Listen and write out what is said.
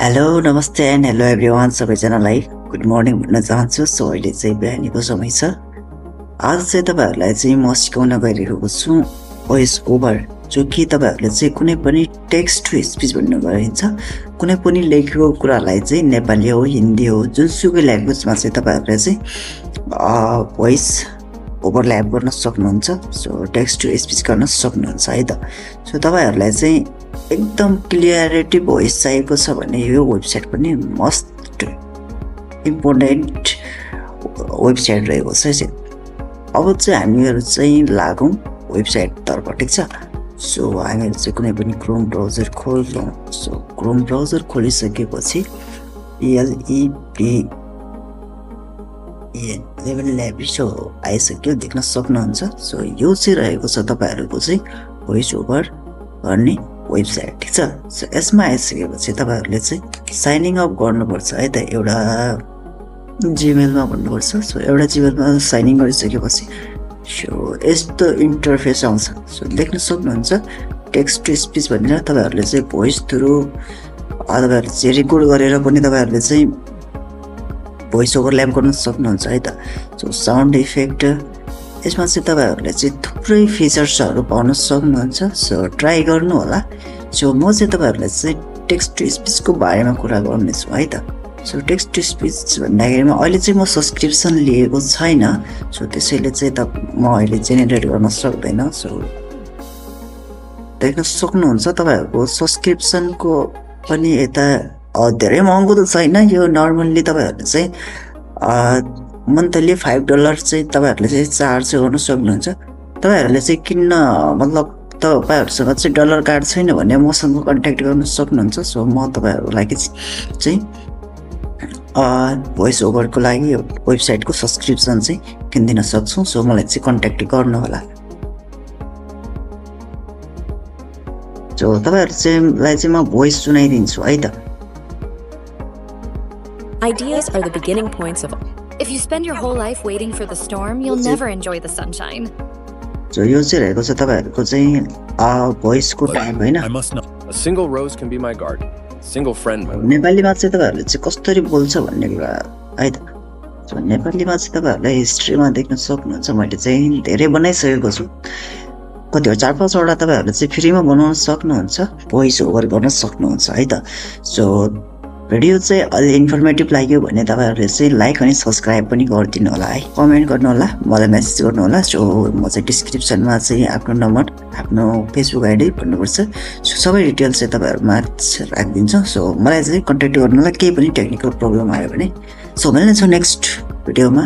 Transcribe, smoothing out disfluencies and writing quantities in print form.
Hello नमस्ते and hello everyone सबैजनालाई good morning भन्न चाहन्छु। सो अहिले चाहिँ बिहानीको समय छ। आज चाहिँ तपाईँहरूलाई चाहिँ म सिकाउन गइरहेको छु भोइस ओभर, जो कि तपाईँहरूले चाहिँ कुनै पनि टेक्स्ट टु स्पिच भन्ने गरिन्छ। कुनै पनि लेखेको कुरालाई चाहिँ नेपाली हो हिन्दी हो जुनसुकै ल्याङ्ग्वेजमा चाहिँ तपाईँहरूले चाहिँ भोइस ओभरल्याप गर्न सक्नुहुन्छ। सो टेक्स्ट टु स्पिच गर्न सक्नुहुन्छ है त। सो तपाईँहरूलाई चाहिँ एकदम क्लियरिटी भोइस चाहिएको छ भने यो वेबसाइट पनि मस्ट इम्पोर्टेन्ट वेबसाइट रहेको छ। अब चाहिँ हामीहरू चाहिँ लागौँ वेबसाइटतर्फ, ठिक छ। सो हामीहरू चाहिँ कुनै पनि क्रोम ब्राउजर खोल्छौँ। सो क्रोम ब्राउजर खोलिसकेपछि सो आइसक्यो, देख्न सक्नुहुन्छ। सो यो चाहिँ रहेको छ तपाईँहरूको चाहिँ भोइस ओभर गर्ने वेबसाइट, ठिक छ। सो यसमा आइसकेपछि तपाईँहरूले चाहिँ साइनिङ अप गर्नुपर्छ है त। एउटा जिमेलमा भन्नुपर्छ। सो एउटा जिमेलमा साइनिङ गरिसकेपछि सो यस्तो इन्टरफेस आउँछ। सो देख्न सक्नुहुन्छ टेक्स्ट टु स्पिच भनेर तपाईँहरूले चाहिँ भोइस थ्रु तपाईँहरूले चाहिँ रेकर्ड गरेर पनि तपाईँहरूले चाहिँ भोइस ओभरल्याप गर्न सक्नुहुन्छ है त। सो साउन्ड इफेक्ट यसमा चाहिँ तपाईँहरूले चाहिँ थुप्रै फिचर्सहरू पाउन सक्नुहुन्छ। सो ट्राई गर्नु होला। सो म चाहिँ तपाईँहरूलाई चाहिँ टेक्स्ट टु स्पिचको बारेमा कुरा गर्नेछु है त। सो टेक्स्ट टु स्पिच भन्दाखेरिमा अहिले चाहिँ म सब्सक्रिप्सन लिएको छैन। सो त्यसैले चाहिँ म अहिले जेनेरेट गर्न सक्दैन। सो देख्न सक्नुहुन्छ तपाईँहरूको सब्सक्रिप्सनको पनि यता धेरै महँगो त छैन। यो नर्मल्ली तपाईँहरूले चाहिँ मन्थली $5 चाहिँ तपाईँहरूले चाहिँ चार्ज गर्न सक्नुहुन्छ। तपाईँहरूले चाहिँ किन्न मतलब तपाईँहरूसँग चाहिँ डलर कार्ड छैन भने मसँग कन्ट्याक्ट गर्न सक्नुहुन्छ। सो म तपाईँहरूको लागि चाहिँ भोइस ओभरको लागि वेबसाइटको सब्सक्रिप्सन चाहिँ किनिदिन सक्छु। सो मलाई चाहिँ कन्ट्याक्ट गर्नु होला। सो तपाईँहरूलाई चाहिँ म भोइस सुनाइदिन्छु है त। Ideas are the beginning points of. If you spend your whole life waiting for the storm, you'll never enjoy the sunshine. So यो चाहिँ रहेको छ तपाईहरुको चाहिँ भोइसको टाइम हैन। A single rose can be my garden. Single friend my. नेपालीमा चाहिँ तपाईहरुले चाहिँ कसरी बोल्छ भन्ने कुरा है त। सो नेपालीमा चाहिँ तपाईहरुले हिस्ट्रीमा देख्न सक्नुहुन्छ। मैले चाहिँ धेरै बनाइसकेको छु। कति हो 4-5 वटा तपाईहरुले चाहिँ फ्रीमा बनाउन सक्नुहुन्छ, भोइस ओभर गर्न सक्नुहुन्छ है त। सो भिडियो चाहिँ अलि इन्फर्मेटिभ लाग्यो भने तपाईहरुले चाहिँ लाइक अनि सब्स्क्राइब पनि गरिदिनु होला है। कमेन्ट गर्नु होला, मलाई मेसेज गर्नु होला। सो म चाहिँ डिस्क्रिप्सनमा चाहिँ आफ्नो नम्बर, आफ्नो फेसबुक आइडी भन्नुपर्छ। सो सबै डिटेल्स चाहिँ तपाईहरुमा राखिदिन्छु। सो मलाई चाहिँ कन्ट्याक्ट गर्नु होला केही पनि टेक्निकल प्रब्लम आयो भने। सो मिल्नेछौँ नेक्स्ट भिडियोमा।